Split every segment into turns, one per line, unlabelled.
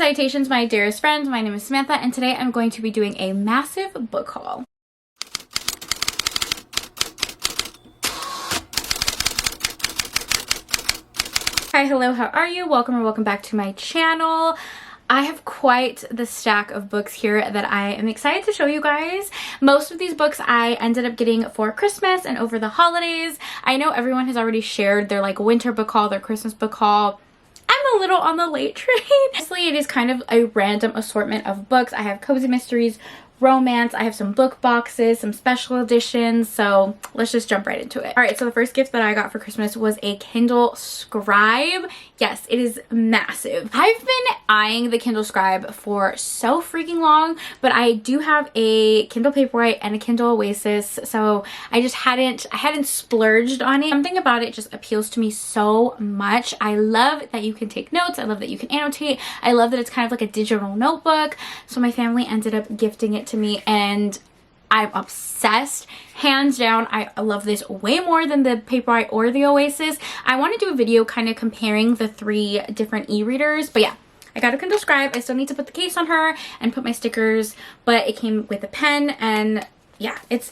Salutations, my dearest friends. My name is Samantha, and today I'm going to be doing a massive book haul. Hi, hello, how are you? Welcome or welcome back to my channel. I have quite the stack of books here that I am excited to show you guys. Most of these books I ended up getting for Christmas and over the holidays. I know everyone has already shared their like winter book haul, their Christmas book haul. I'm a little on the late train. Honestly, it is kind of a random assortment of books. I have cozy mysteries, romance, I have some book boxes, some special editions, so let's just jump right into it. All right, so the first gift that I got for Christmas was a Kindle Scribe. Yes, it is massive. I've been eyeing the Kindle Scribe for so freaking long, but I do have a Kindle Paperwhite and a Kindle Oasis, so I hadn't splurged on it. Something about it just appeals to me so much. I love that you can take notes. I love that you can annotate. I love that it's kind of like a digital notebook. So my family ended up gifting it to me and I'm obsessed. Hands down, I love this way more than the Paperwhite or the Oasis. I want to do a video kind of comparing the three different e-readers, but yeah, I got a Kindle Scribe. I still need to put the case on her and put my stickers, but it came with a pen and yeah, it's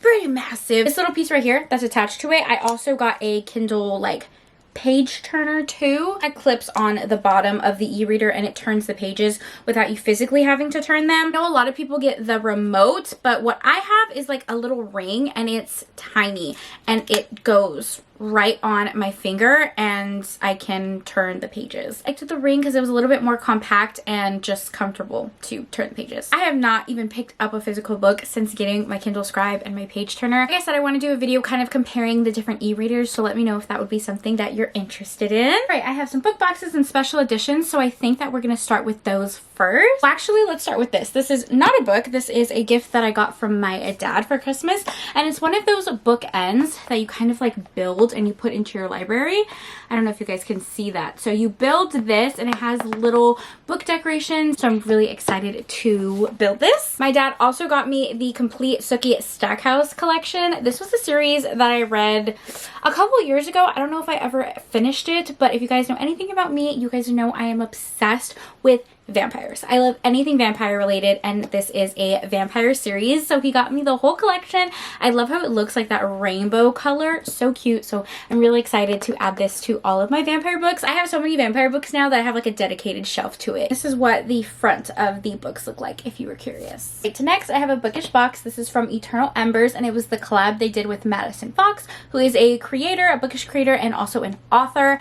pretty massive. This little piece right here that's attached to it, I also got a Kindle like page turner too. It clips on the bottom of the e-reader and it turns the pages without you physically having to turn them. I know a lot of people get the remote, but what I have is like a little ring and it's tiny and it goes right on my finger and I can turn the pages. I took the ring because it was a little bit more compact and just comfortable to turn the pages. I have not even picked up a physical book since getting my Kindle Scribe and my page turner. Like I said, I want to do a video kind of comparing the different e-readers, so let me know if that would be something that you're interested in. All right, I have some book boxes and special editions, so I think that we're going to start with those first. Well, actually, let's start with this. This is not a book. This is a gift that I got from my dad for Christmas, and it's one of those bookends that you kind of like build and you put into your library. I don't know if you guys can see that. So you build this and it has little book decorations. So I'm really excited to build this. My dad also got me the complete Sookie Stackhouse collection. This was a series that I read a couple years ago. I don't know if I ever finished it, but if you guys know anything about me, you guys know I am obsessed with vampires. I love anything vampire related, and this is a vampire series, so he got me the whole collection. I love how it looks like that rainbow color, so cute. So I'm really excited to add this to all of my vampire books. I have so many vampire books now that I have like a dedicated shelf to it. This is what the front of the books look like if you were curious. Right, next I have a Bookish box. This is from Eternal Embers, and it was the collab they did with Madison Fox, who is a creator, a Bookish creator, and also an author.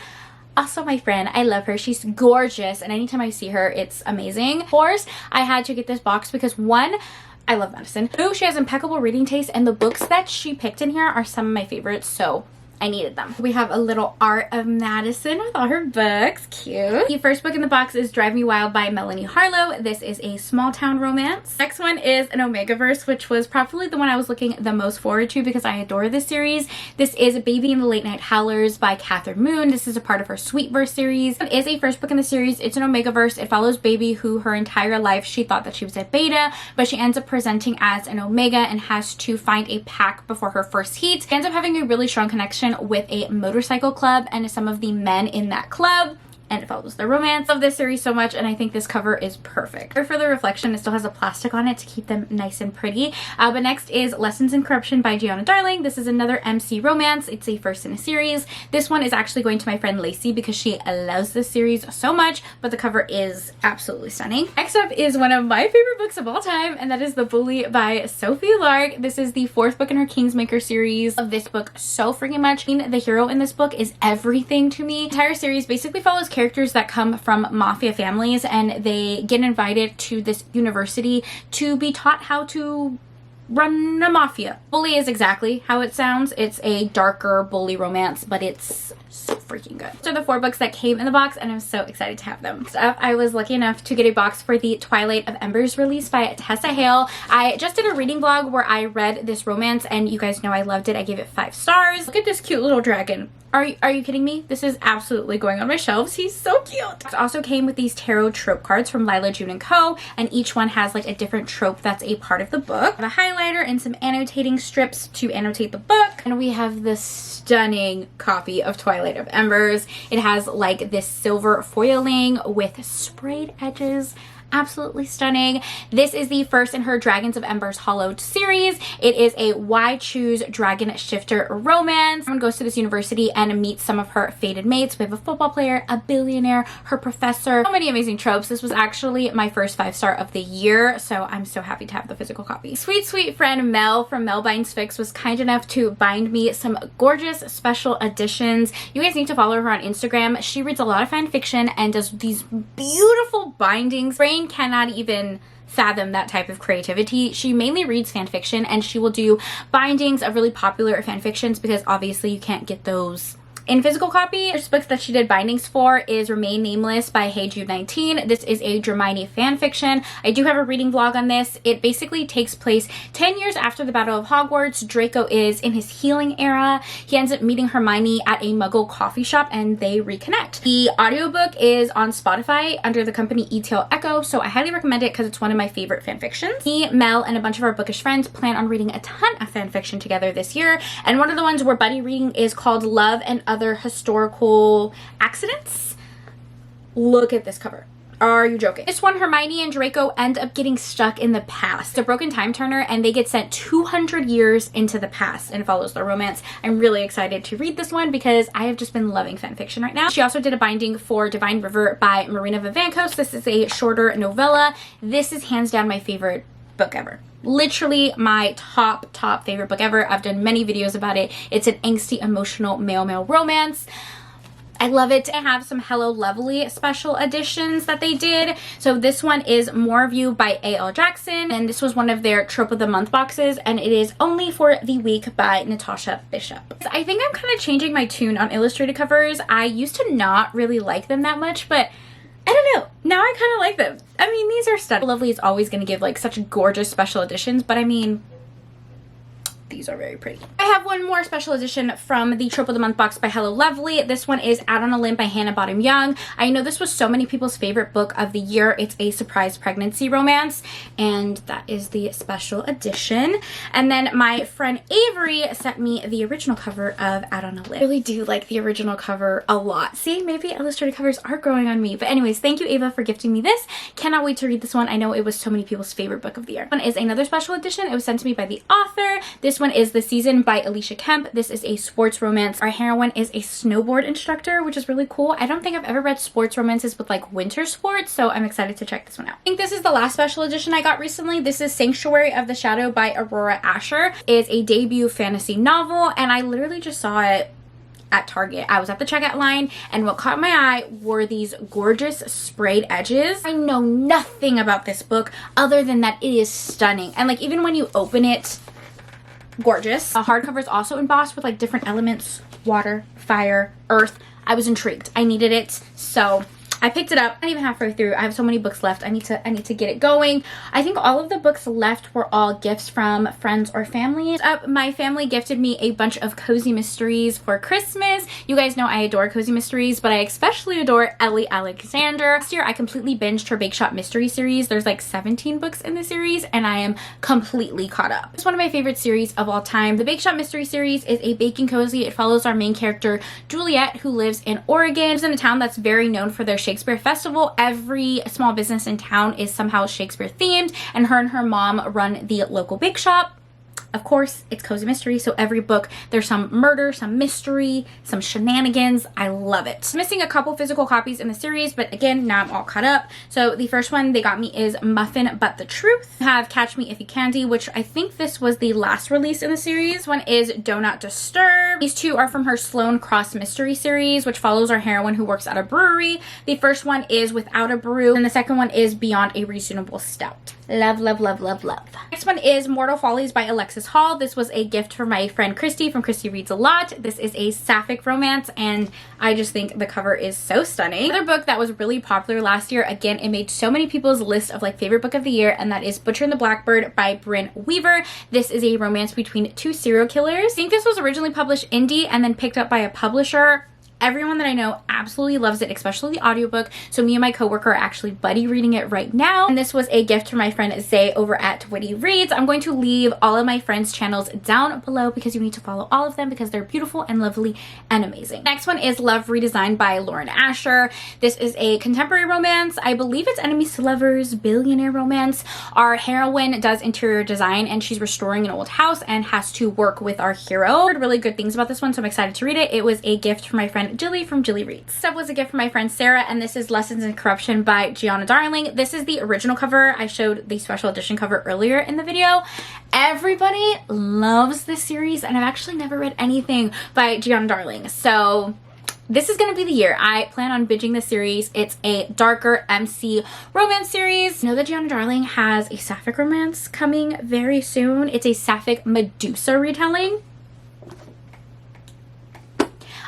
Also my friend, I love her. She's gorgeous, and anytime I see her, it's amazing. Of course, I had to get this box because one, I love Madison. Two, she has impeccable reading taste, and the books that she picked in here are some of my favorites, so I needed them. We have a little art of Madison with all her books. Cute. The first book in the box is Drive Me Wild by Melanie Harlow. This is a small town romance. Next one is an Omegaverse, which was probably the one I was looking the most forward to because I adore this series. This is Baby and the Late Night Howlers by Catherine Moon. This is a part of her Sweetverse series. It is a first book in the series. It's an Omegaverse. It follows Baby, who her entire life she thought that she was a beta, but she ends up presenting as an Omega and has to find a pack before her first heat. She ends up having a really strong connection with a motorcycle club and some of the men in that club, and it follows the romance of this series so much, and I think this cover is perfect. For the reflection, it still has a plastic on it to keep them nice and pretty. But next is Lessons in Corruption by Gianna Darling. This is another MC romance. It's a first in a series. This one is actually going to my friend Lacey because she loves this series so much, but the cover is absolutely stunning. Next up is one of my favorite books of all time, and that is The Bully by Sophie Lark. This is the fourth book in her Kingsmaker series. Of this book so freaking much. The hero in this book is everything to me. The entire series basically follows characters that come from mafia families, and they get invited to this university to be taught how to run a mafia. Bully is exactly how it sounds. It's a darker bully romance, but it's so freaking good. So the four books that came in the box, and I'm so excited to have them. Next up, I was lucky enough to get a box for the Twilight of Embers release by Tessa Hale. I just did a reading vlog where I read this romance, and you guys know I loved it. I gave it 5 stars. Look at this cute little dragon. Are you kidding me? This is absolutely going on my shelves. He's so cute. It also came with these tarot trope cards from Lila June & Co. And each one has like a different trope that's a part of the book. A highlighter and some annotating strips to annotate the book. And we have this stunning copy of Twilight of Embers. It has like this silver foiling with sprayed edges. Absolutely stunning. This is the first in her Dragons of Embers Hollowed series. It is a Why Choose Dragon Shifter romance. Someone goes to this university and meets some of her fated mates. We have a football player, a billionaire, her professor. So many amazing tropes. This was actually my first 5-star of the year, so I'm so happy to have the physical copy. Sweet, sweet friend Mel from Mel Binds Fix was kind enough to bind me some gorgeous special editions. You guys need to follow her on Instagram. She reads a lot of fan fiction and does these beautiful bindings. Brain cannot even fathom that type of creativity. She mainly reads fan fiction and she will do bindings of really popular fan fictions because obviously you can't get those in physical copy. There's books that she did bindings for is Remain Nameless by Hey Jude 19. This is a Hermione fan fiction. I do have a reading vlog on this. It basically takes place 10 years after the Battle of Hogwarts. Draco is in his healing era. He ends up meeting Hermione at a Muggle coffee shop and they reconnect. The audiobook is on Spotify under the company E-Tail Echo, so I highly recommend it because it's one of my favorite fan fictions. Me, Mel, and a bunch of our bookish friends plan on reading a ton of fan fiction together this year, and one of the ones we're buddy reading is called Love and Other Historical Accidents. Look at this cover. Are you joking? This one, Hermione and Draco end up getting stuck in the past. It's a broken time turner and they get sent 200 years into the past and follows their romance. I'm really excited to read this one because I have just been loving fan fiction right now. She also did a binding for Divine River by Marina Vivancos. This is a shorter novella. This is hands down my favorite book ever. Literally my top favorite book ever. I've done many videos about it. It's an angsty, emotional male romance. I love it. I have some Hello Lovely special editions that they did. So this one is More of You by A.L. Jackson, and this was one of their Trope of the Month boxes, and it is Only for the Week by Natasha Bishop. I think I'm kind of changing my tune on illustrated covers. I used to not really like them that much, but I don't know. Now I kind of like them. I mean, these are stunning. Lovely is always going to give like such gorgeous special editions, but I mean, these are very pretty. I have one more special edition from the Trope of the Month box by Hello Lovely. This one is Out on a Limb by Hannah Bottom Young. I know this was so many people's favorite book of the year. It's a surprise pregnancy romance, and that is the special edition. And then my friend Avery sent me the original cover of Out on a Limb. I really do like the original cover a lot. See, maybe illustrated covers are growing on me. But anyways, thank you, Ava, for gifting me this. Cannot wait to read this one. I know it was so many people's favorite book of the year. This one is another special edition. It was sent to me by the author. This one is The Season by Alicia Kemp. This is a sports romance. Our heroine is a snowboard instructor, which is really cool. I don't think I've ever read sports romances with like winter sports, so I'm excited to check this one out. I think this is the last special edition I got recently. This is Sanctuary of the Shadow by Aurora Asher. It's a debut fantasy novel, and I literally just saw it at Target. I was at the checkout line, and what caught my eye were these gorgeous sprayed edges. I know nothing about this book other than that it is stunning, and like even when you open it, gorgeous. The hardcover is also embossed with like different elements: water, fire, earth. I was intrigued. I needed it, so I picked it up. Not even halfway through. I have so many books left. I need to get it going. I think all of the books left were all gifts from friends or family. My family gifted me a bunch of cozy mysteries for Christmas. You guys know I adore cozy mysteries, but I especially adore Ellie Alexander. Last year I completely binged her Bake Shop mystery series. There's like 17 books in the series and I am completely caught up. It's one of my favorite series of all time. The Bake Shop mystery series is a baking cozy. It follows our main character Juliet, who lives in Oregon. Lives in a town that's very known for their Shakespeare festival. Every small business in town is somehow Shakespeare themed, and her mom run the local bake shop. Of course, it's cozy mystery, so every book there's some murder, some mystery, some shenanigans. I love it. I'm missing a couple physical copies in the series, but again, now I'm all caught up. So the first one they got me is Muffin But the Truth. I have Catch Me If You Candy, which I think this was the last release in the series. This one is Do Not Disturb. These two are from her Sloane Cross mystery series, which follows our heroine who works at a brewery. The first one is Without a Brew, and the second one is Beyond a Reasonable Stout. Love, love, love, love, love. Next one is Mortal Follies by Alexis Hall. This was a gift for my friend Christy from Christy Reads a Lot. This is a sapphic romance, and I just think the cover is so stunning. Another book that was really popular last year, again, it made so many people's list of like favorite book of the year, and that is Butcher and the Blackbird by Brynne Weaver. This is a romance between two serial killers. I think this was originally published indie and then picked up by a publisher. Everyone that I know absolutely loves it, especially the audiobook. So me and my coworker are actually buddy reading it right now. And this was a gift from my friend Zay over at Witty Reads. I'm going to leave all of my friends' channels down below because you need to follow all of them because they're beautiful and lovely and amazing. Next one is Love Redesigned by Lauren Asher. This is a contemporary romance. I believe it's enemies to lovers, billionaire romance. Our heroine does interior design and she's restoring an old house and has to work with our hero. I heard really good things about this one, so I'm excited to read it. It was a gift from my friend Jilly from Jilly Reads. Next up was a gift from my friend Sarah, and this is Lessons in Corruption by Gianna Darling. This is the original cover. I showed the special edition cover earlier in the video. Everybody loves this series, and I've actually never read anything by Gianna Darling, so this is gonna be the year. I plan on binging this series. It's a darker MC romance series. I know that Gianna Darling has a sapphic romance coming very soon. It's a sapphic Medusa retelling.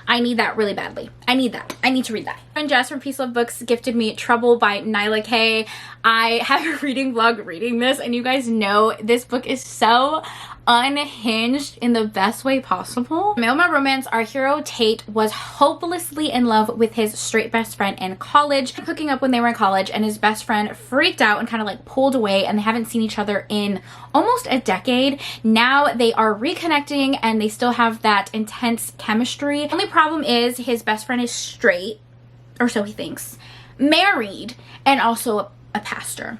I need that really badly. I need that. I need to read that. And Jess from Peace Love Books gifted me Trouble by Nyla K. I have a reading vlog reading this, and you guys know this book is so unhinged in the best way possible. Male romance, our hero Tate was hopelessly in love with his straight best friend in college, hooking up when they were in college, and his best friend freaked out and kind of like pulled away, and they haven't seen each other in almost a decade. Now they are reconnecting and they still have that intense chemistry. The only problem is his best friend is straight, or so he thinks, married, and also a pastor.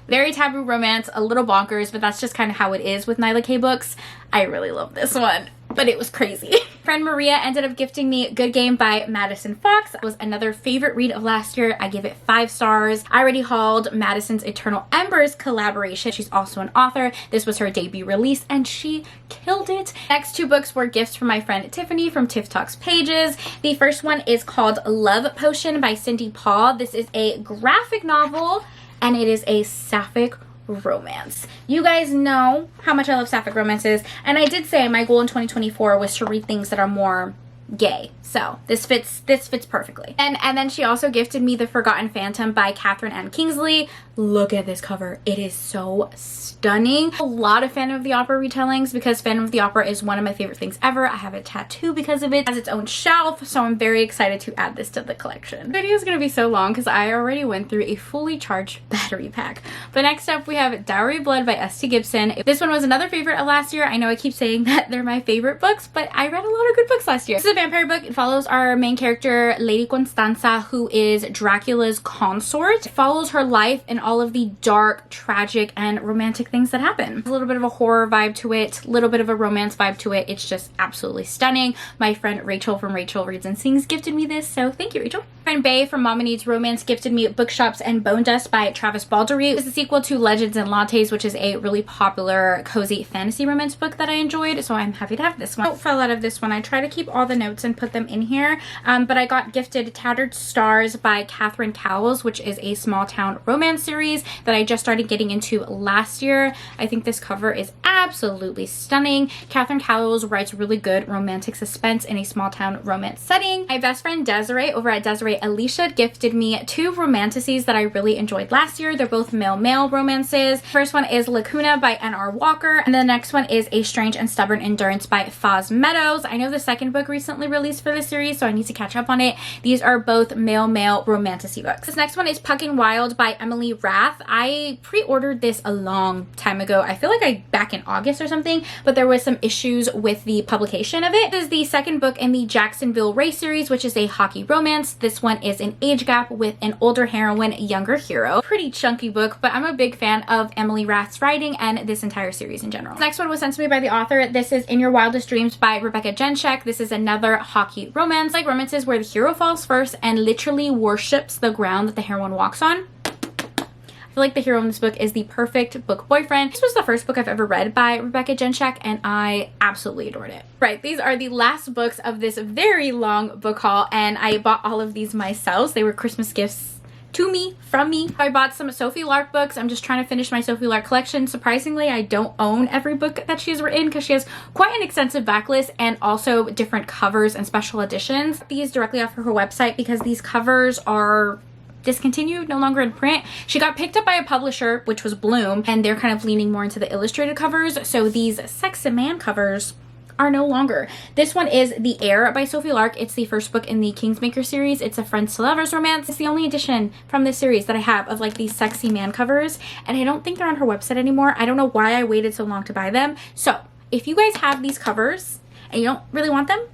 Very taboo romance, a little bonkers, but that's just kind of how it is with Nyla K books. I really love this one, but it was crazy. Friend Maria ended up gifting me Good Game by Madison Fox. It was another favorite read of last year. I give it 5 stars. I already hauled Madison's Eternal Embers collaboration. She's also an author. This was her debut release and she killed it. Next 2 books were gifts from my friend Tiffany from Tiff Talks Pages. The first one is called Love Potion by Cindy Paul. This is a graphic novel and it is a sapphic romance. You guys know how much I love sapphic romances, and I did say my goal in 2024 was to read things that are more gay, so this fits perfectly. And then she also gifted me The Forgotten Phantom by Catherine Ann Kingsley. Look at this cover. It is so stunning. A lot of Phantom of the Opera retellings because Phantom of the Opera is one of my favorite things ever. I have a tattoo because of it. It has its own shelf, so I'm very excited to add this to the collection. The video is going to be so long because I already went through a fully charged battery pack. But next up we have Dowry Blood by S.T. Gibson. This one was another favorite of last year. I know I keep saying that they're my favorite books, but I read a lot of good books last year. This is a vampire book. It follows our main character, Lady Constanza, who is Dracula's consort. It follows her life and all of the dark, tragic, and romantic things that happen. A little bit of a horror vibe to it, a little bit of a romance vibe to it. It's just absolutely stunning. My friend Rachel from Rachel Reads and Sings gifted me this, so thank you, Rachel. My friend Bae from Mama Needs Romance gifted me Bookshops and Bone Dust by Travis Baldery. It's a sequel to Legends and Lattes, which is a really popular cozy fantasy romance book that I enjoyed, so I'm happy to have this one. Note fell out of this one. I try to keep all the notes and put them in here, but I got gifted Tattered Stars by Catherine Cowles, which is a small town romance series that I just started getting into last year. I think this cover is absolutely stunning. Catherine Cowles writes really good romantic suspense in a small town romance setting. My best friend Desiree over at Desiree Alicia gifted me 2 romanticises that I really enjoyed last year. They're both male-male romances. First one is Lacuna by N.R. Walker, and the next one is A Strange and Stubborn Endurance by Foz Meadows. I know the second book recently released for this series, so I need to catch up on it. These are both male-male romantasy books. This next one is Pucking Wild by Emily Rath. I pre-ordered this a long time ago. I feel like back in August or something, but there was some issues with the publication of it. This is the second book in the Jacksonville Ray series, which is a hockey romance. This one is an age gap with an older heroine, younger hero. Pretty chunky book, but I'm a big fan of Emily Rath's writing and this entire series in general. This next one was sent to me by the author. This is In Your Wildest Dreams by Rebecca Jenshek. This is another hockey romance, like romances where the hero falls first and literally worships the ground that the heroine walks on. I feel like the hero in this book is the perfect book boyfriend. This was the first book I've ever read by Rebecca Jenshek, and I absolutely adored it. Right, these are the last books of this very long book haul, and I bought all of these myself. They were Christmas gifts to me, from me. I bought some Sophie Lark books. I'm just trying to finish my Sophie Lark collection. Surprisingly, I don't own every book that she has written because she has quite an extensive backlist and also different covers and special editions. These directly off of her website because these covers are discontinued, no longer in print. She got picked up by a publisher, which was Bloom, and they're kind of leaning more into the illustrated covers. So these Sex and Man covers are no longer. This one is The Heir by Sophie Lark. It's the first book in the Kingsmaker series. It's a friends to lovers romance. It's the only edition from this series that I have of like these sexy man covers, and I don't think they're on her website anymore. I don't know why I waited so long to buy them. So if you guys have these covers and you don't really want them,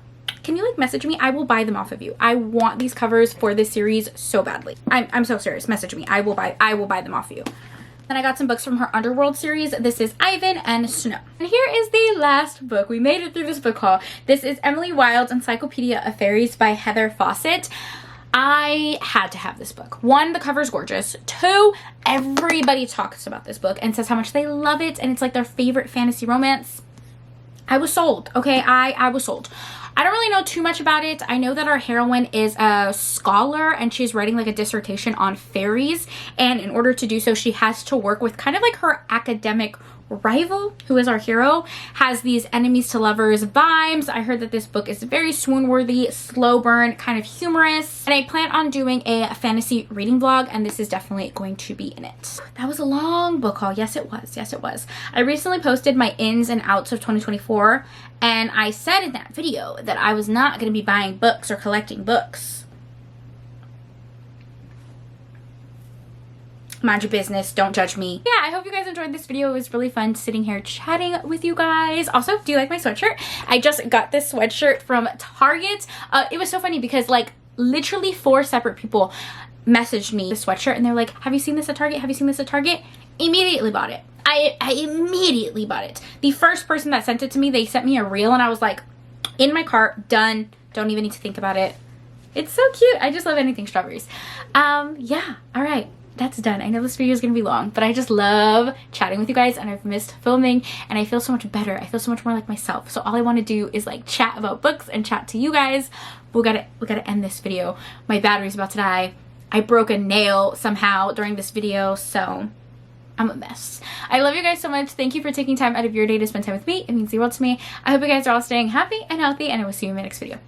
can you like message me? I will buy them off of you. I want these covers for this series so badly. I'm so serious. Message me. I will buy them off of you. Then I got some books from her Underworld series. This is Ivan and Snow. And here is the last book. We made it through this book haul. This is Emily Wilde's Encyclopedia of Fairies by Heather Fawcett. I had to have this book. One, the cover's gorgeous. Two, everybody talks about this book and says how much they love it, and it's like their favorite fantasy romance. I was sold, okay? I was sold. I don't really know too much about it. I know that our heroine is a scholar and she's writing like a dissertation on fairies, and in order to do so she has to work with kind of like her academic rival, who is our hero, has these enemies to lovers vibes. I heard that this book is very swoon-worthy, slow burn, kind of humorous, and I plan on doing a fantasy reading vlog, and this is definitely going to be in it. That was a long book haul. Yes, it was. Yes, it was. I recently posted my ins and outs of 2024, and I said in that video that I was not going to be buying books or collecting books. Mind your business, don't judge me. Yeah, I hope you guys enjoyed this video. It was really fun sitting here chatting with you guys. Also, do you like my sweatshirt? I just got this sweatshirt from Target. It was so funny because like literally 4 separate people messaged me the sweatshirt and they're like, have you seen this at Target? Have you seen this at Target? Immediately bought it. I immediately bought it. The first person that sent it to me, they sent me a reel and I was like, in my cart, done. Don't even need to think about it. It's so cute. I just love anything strawberries. Yeah, all right. That's done. I know this video is going to be long, but I just love chatting with you guys, and I've missed filming, and I feel so much better. I feel so much more like myself. So all I want to do is like chat about books and chat to you guys. We gotta end this video. My battery's about to die. I broke a nail somehow during this video, so I'm a mess. I love you guys so much. Thank you for taking time out of your day to spend time with me. It means the world to me. I hope you guys are all staying happy and healthy, and I will see you in my next video.